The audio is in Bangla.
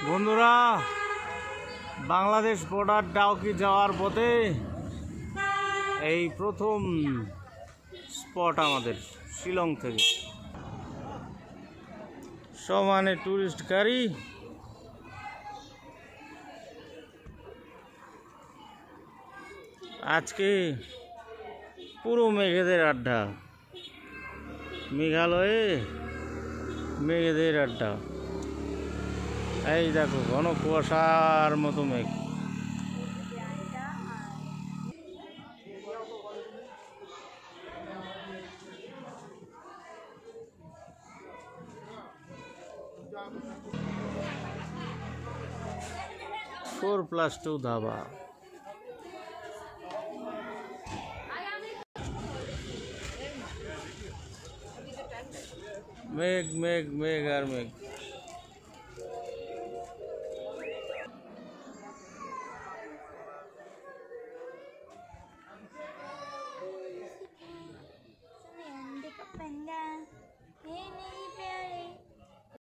বন্ধুরা, বাংলাদেশ বর্ডার ডাউকি যাওয়ার পথে এই প্রথম স্পট আমাদের শিলং থেকে। সমানে টুরিস্ট গাড়ি, আজকে পুরো মেঘেদের আড্ডা। মেঘালয়ে মেঘেদের আড্ডা। এই দেখো ঘন কুয়াশার মতো মেঘ। (4+2) ধাবা। মেঘ মেঘ মেঘ আর মেঘ।